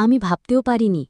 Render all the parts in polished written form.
আমি ভাবতেও পারিনি।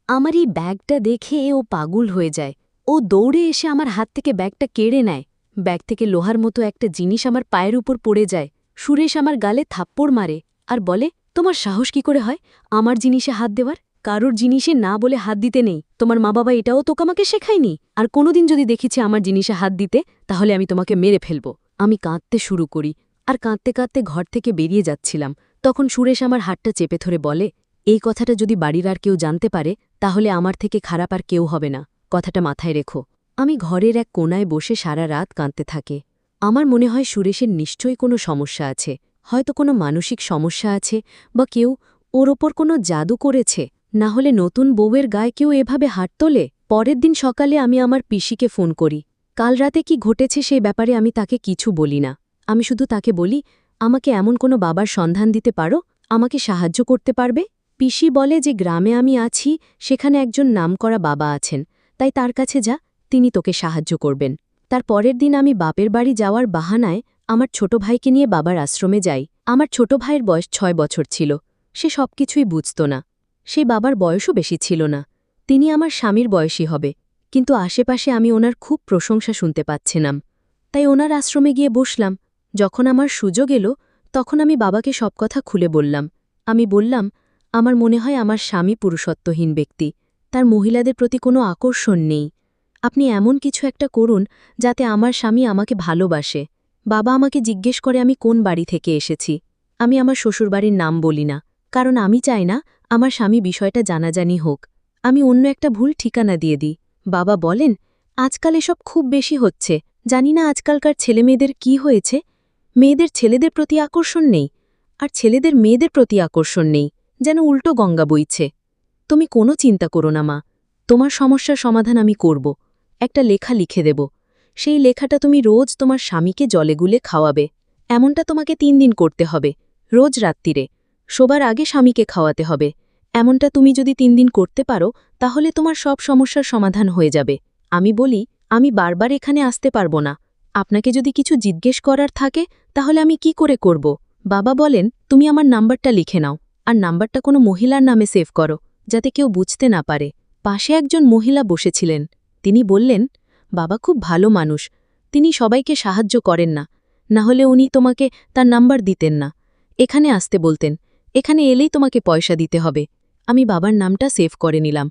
আমার এই ব্যাগটা দেখে ও পাগল হয়ে যায়। ও দৌড়ে এসে আমার হাত থেকে ব্যাগটা কেড়ে নেয়। ব্যাগ থেকে লোহার মতো একটা জিনিস আমার পায়ের উপর পড়ে যায়। সুরেশ আমার গালে থাপ্পড় মারে আর বলে, তোমার সাহস কি করে হয় আমার জিনিসে হাত দেওয়ার? কারোর জিনিসে না বলে হাত দিতে নেই। তোমার মা বাবা এটাও তোকে আমাকে শেখায়নি। আর কোনোদিন যদি দেখেছি আমার জিনিসে হাত দিতে, তাহলে আমি তোমাকে মেরে ফেলব। আমি কাঁদতে শুরু করি আর কাঁদতে কাঁদতে ঘর থেকে বেরিয়ে যাচ্ছিলাম। তখন সুরেশ আমার হাতটা চেপে ধরে বলে, এই কথাটা যদি বাড়ির আর কেউ জানতে পারে, তাহলে আমার থেকে খারাপ আর কেউ হবে না। কথাটা মাথায় রেখো। আমি ঘরের এক কোণায় বসে সারা রাত কাঁদতে থাকে। আমার মনে হয় সুরেশের নিশ্চয়ই কোনো সমস্যা আছে, হয়তো কোনো মানসিক সমস্যা আছে, বা কেউ ওর ওপর কোনো জাদু করেছে। না হলে নতুন বউয়ের গায়ে কেউ এভাবে হাত তোলে? পরের দিন সকালে আমি আমার পিসিকে ফোন করি। কাল রাতে কি ঘটেছে সেই ব্যাপারে আমি তাকে কিছু বলি না। আমি শুধু তাকে বলি, আমাকে এমন কোনো বাবার সন্ধান দিতে পারো, আমাকে সাহায্য করতে পারবে? পিসি বলে যে গ্রামে আমি আছি, সেখানে একজন নামকরা বাবা আছেন, তাই তার কাছে যা, তিনি তোকে সাহায্য করবেন। তার পরের দিন আমি বাপের বাড়ি যাওয়ার বাহানায় আমার ছোট ভাইকে নিয়ে বাবার আশ্রমে যাই। আমার ছোট ভাইয়ের বয়স ৬ বছর ছিল। সে সবকিছুই বুঝত না। সেই বাবার বয়সও বেশি ছিল না। তিনি আমার স্বামীর বয়সী হবে, কিন্তু আশেপাশে আমি ওনার খুব প্রশংসা শুনতে পাচ্ছিলাম। তাই ওনার আশ্রমে গিয়ে বসলাম। যখন আমার সুযোগ এলো, তখন আমি বাবাকে সব কথা খুলে বললাম। আমি বললাম, আমার মনে হয় আমার স্বামী পুরুষত্বহীন ব্যক্তি, তার মহিলাদের প্রতি কোনো আকর্ষণ নেই। আপনি এমন কিছু একটা করুন যাতে আমার স্বামী আমাকে ভালোবাসে। বাবা আমাকে জিজ্ঞেস করে আমি কোন বাড়ি থেকে এসেছি। আমি আমার শ্বশুরবাড়ির নাম বলি না, কারণ আমি চাই না আমার স্বামী বিষয়টা জানাজানি হোক। আমি অন্য একটা ভুল ঠিকানা দিয়ে দিই। বাবা বলেন, আজকাল এসব খুব বেশি হচ্ছে। জানি না আজকালকার ছেলেমেয়েদের কি হয়েছে, মেয়েদের ছেলেদের প্রতি আকর্ষণ নেই, আর ছেলেদের মেয়েদের প্রতি আকর্ষণ নেই, যেন উল্টো গঙ্গা বইছে। তুমি কোনো চিন্তা করো না মা, তোমার সমস্যার সমাধান আমি করব। একটা লেখা লিখে দেব। সেই লেখাটা তুমি রোজ তোমার স্বামীকে জলে গুলে খাওয়াবে। এমনটা তোমাকে ৩ দিন করতে হবে, রোজ রাত্রিরে। শোবার আগে স্বামীকে খাওয়াতে হবে। এমনটা তুমি যদি ৩ দিন করতে পারো, তাহলে তোমার সব সমস্যার সমাধান হয়ে যাবে। আমি বলি, আমি বারবার এখানে আসতে পারবো না। আপনাকে যদি কিছু জিজ্ঞেস করার থাকে, তাহলে আমি কি করে করব? বাবা বলেন, তুমি আমার নাম্বারটা লিখে নাও, আর নাম্বারটা কোনো মহিলার নামে সেভ করো, যাতে কেউ বুঝতে না পারে। পাশে একজন মহিলা বসেছিলেন। তিনি বললেন, বাবা খুব ভালো মানুষ, তিনি সবাইকে সাহায্য করেন না, না হলে উনি তোমাকে তার নাম্বার দিতেন না। এখানে আসতে বলতেন, এখানে এলেই তোমাকে পয়সা দিতে হবে। আমি বাবার নামটা সেভ করে নিলাম,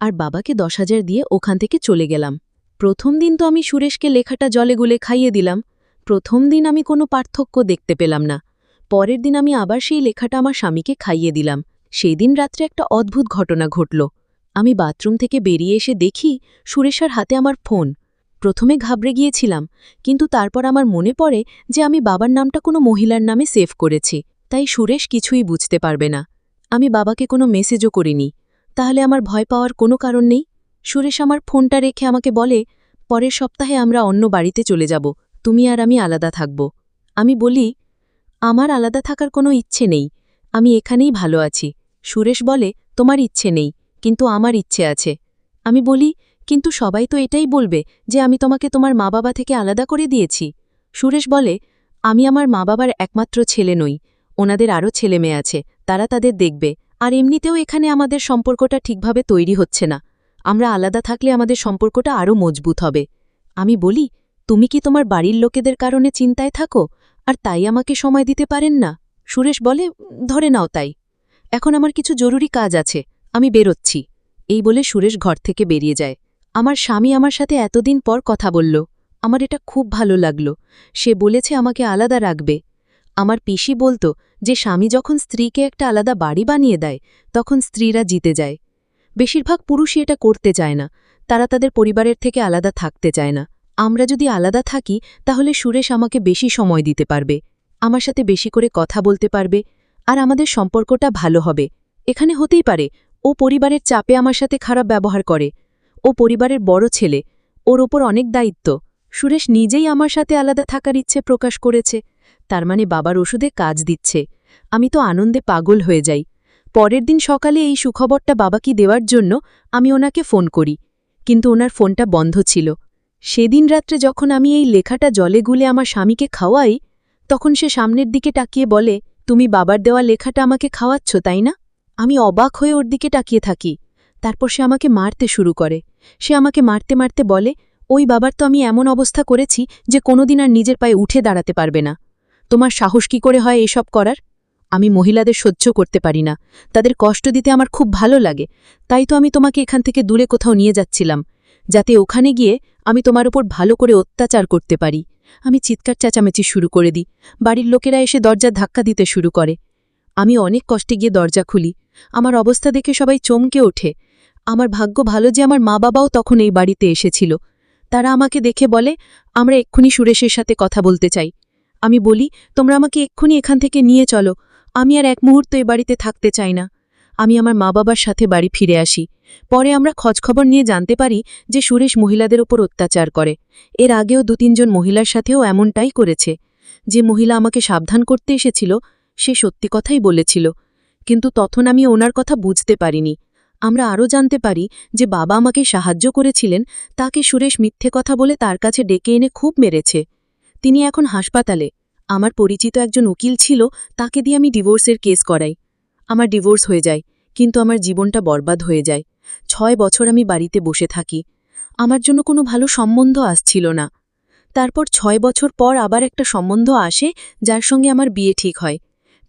আর বাবাকে ১০,০০০ দিয়ে ওখান থেকে চলে গেলাম। প্রথম দিন তো আমি সুরেশকে লেখাটা জলে গুলে খাইয়ে দিলাম। প্রথম দিন আমি কোনো পার্থক্য দেখতে পেলাম না। পরের দিন আমি আবার সেই লেখাটা আমার স্বামীকে খাইয়ে দিলাম। সেই দিন রাত্রে একটা অদ্ভুত ঘটনা ঘটল। আমি বাথরুম থেকে বেরিয়ে এসে দেখি সুরেশার হাতে আমার ফোন। প্রথমে ঘাবড়ে গিয়েছিলাম, কিন্তু তারপর আমার মনে পড়ে যে আমি বাবার নামটা কোনো মহিলার নামে সেভ করেছি, তাই সুরেশ কিছুই বুঝতে পারবে না। আমি বাবাকে কোনো মেসেজও করিনি। তাহলে আমার ভয় পাওয়ার কোনো কারণ নেই। সুরেশ আমার ফোনটা রেখে আমাকে বলে, পরের সপ্তাহে আমরা অন্য বাড়িতে চলে যাব, তুমি আর আমি আলাদা থাকব। আমি বলি, আমার আলাদা থাকার কোনো ইচ্ছে নেই, আমি এখানেই ভালো আছি। সুরেশ বলে, তোমার ইচ্ছে নেই, কিন্তু আমার ইচ্ছে আছে। আমি বলি, কিন্তু সবাই তো এটাই বলবে যে আমি তোমাকে তোমার মা বাবা থেকে আলাদা করে দিয়েছি। সুরেশ বলে, আমি আমার মা বাবার একমাত্র ছেলে নই, ওনাদের আরও ছেলে মেয়ে আছে, তারা তাদের দেখবে। আর এমনিতেও এখানে আমাদের সম্পর্কটা ঠিকভাবে তৈরি হচ্ছে না। আমরা আলাদা থাকলে আমাদের সম্পর্কটা আরও মজবুত হবে। আমি বলি, তুমি কি তোমার বাড়ির লোকেদের কারণে চিন্তায় থাকো, আর তাই আমাকে সময় দিতে পারেন না? সুরেশ বলে, ধরে নাও তাই। এখন আমার কিছু জরুরি কাজ আছে, আমি বেরোচ্ছি। এই বলে সুরেশ ঘর থেকে বেরিয়ে যায়। আমার স্বামী আমার সাথে এতদিন পর কথা বলল। আমার এটা খুব ভালো লাগল। সে বলেছে আমাকে আলাদা রাখবে। আমার পিসি বলতো যে স্বামী যখন স্ত্রীকে একটা আলাদা বাড়ি বানিয়ে দেয়, তখন স্ত্রীরা জিতে যায়। বেশিরভাগ পুরুষই এটা করতে চায় না, তারা তাদের পরিবারের থেকে আলাদা থাকতে চায় না। আমরা যদি আলাদা থাকি, তাহলে সুরেশ আমাকে বেশি সময় দিতে পারবে, আমার সাথে বেশি করে কথা বলতে পারবে, আর আমাদের সম্পর্কটা ভালো হবে। এখানে হতেই পারে ও পরিবারের চাপে আমার সাথে খারাপ ব্যবহার করে। ও পরিবারের বড় ছেলে, ওর ওপর অনেক দায়িত্ব। সুরেশ নিজেই আমার সাথে আলাদা থাকার ইচ্ছে প্রকাশ করেছে, তার মানে বাবার ওষুধে কাজ দিচ্ছে। আমি তো আনন্দে পাগল হয়ে যাই। পরের দিন সকালে এই সুখবরটা বাবাকে দেওয়ার জন্য আমি ওনাকে ফোন করি, কিন্তু ওনার ফোনটা বন্ধ ছিল। সেদিন রাত্রে যখন আমি এই লেখাটা জলে গুলে আমার স্বামীকে খাওয়াই, তখন সে সামনের দিকে তাকিয়ে বলে, তুমি বাবার দেওয়া লেখাটা আমাকে খাওয়াচ্ছ, তাই না? আমি অবাক হয়ে ওর দিকে তাকিয়ে থাকি। তারপর সে আমাকে মারতে শুরু করে। সে আমাকে মারতে মারতে বলে, ওই বাবার তো আমি এমন অবস্থা করেছি যে কোনোদিন আর নিজের পায়ে উঠে দাঁড়াতে পারবে না। তোমার সাহস কি করে হয় এসব করার? আমি মহিলাদের সহ্য করতে পারি না, তাদের কষ্ট দিতে আমার খুব ভালো লাগে। তাই তো আমি তোমাকে এখান থেকে দূরে কোথাও নিয়ে যাচ্ছিলাম, যাতে ওখানে গিয়ে আমি তোমার উপর ভালো করে অত্যাচার করতে পারি। আমি চিৎকার চেঁচামেচি শুরু করে দিই। বাড়ির লোকেরা এসে দরজা ধাক্কা দিতে শুরু করে। আমি অনেক কষ্টে গিয়ে দরজা খুলি। আমার অবস্থা দেখে সবাই চমকে ওঠে। আমার ভাগ্য ভালো যে আমার মা বাবাও তখন এই বাড়িতে এসেছিল। তারা আমাকে দেখে বলে, আমরা এক্ষুনি সুরেশের সাথে কথা বলতে চাই। আমি বলি, তোমরা আমাকে এক্ষুনি এখান থেকে নিয়ে চলো, আমি আর এক মুহূর্ত এ বাড়িতে থাকতে চাই না। আমি আমার মা বাবার সাথে বাড়ি ফিরে আসি। পরে আমরা খোঁজখবর নিয়ে জানতে পারি যে সুরেশ মহিলাদের ওপর অত্যাচার করে। এর আগেও ২-৩ জন মহিলার সাথেও এমনটাই করেছে। যে মহিলা আমাকে সাবধান করতে এসেছিল সে সত্যি কথাই বলেছিল, কিন্তু তখন আমি ওনার কথা বুঝতে পারিনি। আমরা আরও জানতে পারি যে বাবা আমাকে সাহায্য করেছিলেন, তাকে সুরেশ মিথ্যে কথা বলে তার কাছে ডেকে এনে খুব মেরেছে। তিনি এখন হাসপাতালে। আমার পরিচিত একজন উকিল ছিল, তাকে দিয়ে আমি ডিভোর্সের কেস করাই। আমার ডিভোর্স হয়ে যায়, কিন্তু আমার জীবনটা বরবাদ হয়ে যায়। ৬ বছর আমি বাড়িতে বসে থাকি। আমার জন্য কোনো ভালো সম্বন্ধ আসছিল না। তারপর ৬ বছর পর আবার একটা সম্বন্ধ আসে, যার সঙ্গে আমার বিয়ে ঠিক হয়।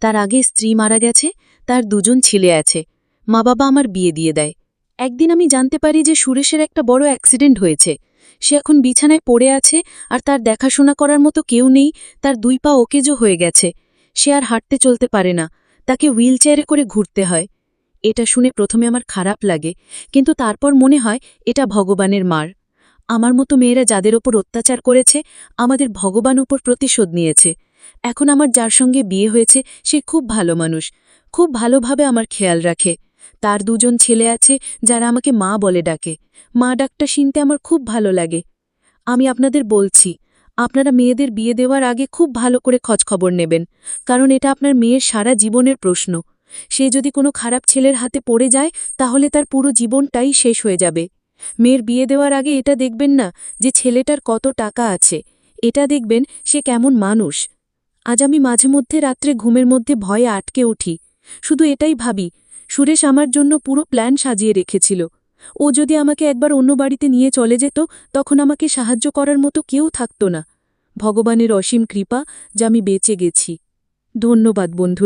তার আগে স্ত্রী মারা গেছে, তার ২ জন ছেলে আছে। মা বাবা আমার বিয়ে দিয়ে দেয়। একদিন আমি জানতে পারি যে সুরেশের একটা বড় অ্যাক্সিডেন্ট হয়েছে। সে এখন বিছানায় পড়ে আছে, আর তার দেখাশোনা করার মতো কেউ নেই। তার ২ পা ওকেজো হয়ে গেছে। সে আর হাঁটতে চলতে পারে না, তাকে হুইলচেয়ারে করে ঘুরতে হয়। এটা শুনে প্রথমে আমার খারাপ লাগে, কিন্তু তারপর মনে হয় এটা ভগবানের মার। আমার মতো মেয়েরা যাদের ওপর অত্যাচার করেছে, আমাদের ভগবান উপর প্রতিশোধ নিয়েছে। এখন আমার যার সঙ্গে বিয়ে হয়েছে সে খুব ভালো মানুষ, খুব ভালোভাবে আমার খেয়াল রাখে। তার ২ জন ছেলে আছে যারা আমাকে মা বলে ডাকে। মা ডাকটা শুনতে আমার খুব ভালো লাগে। আমি আপনাদের বলছি, আপনারা মেয়েদের বিয়ে দেওয়ার আগে খুব ভালো করে খোঁজখবর নেবেন, কারণ এটা আপনার মেয়ের সারা জীবনের প্রশ্ন। সে যদি কোনো খারাপ ছেলের হাতে পড়ে যায় তাহলে তার পুরো জীবনটাই শেষ হয়ে যাবে। মেয়ের বিয়ে দেওয়ার আগে এটা দেখবেন না যে ছেলেটার কত টাকা আছে, এটা দেখবেন সে কেমন মানুষ। আজ আমি মাঝে মধ্যে রাত্রে ঘুমের মধ্যে ভয়ে আটকে উঠি, শুধু এটাই ভাবি, সুরেশ আমার জন্য পুরো প্ল্যান সাজিয়ে রেখেছিল। ও যদি আমাকে একবার অন্য বাড়িতে নিয়ে চলে যেত, তখন আমাকে সাহায্য করার মতো কেউ থাকত না। ভগবানের অসীম কৃপা যে আমি বেঁচে গেছি। ধন্যবাদ বন্ধু।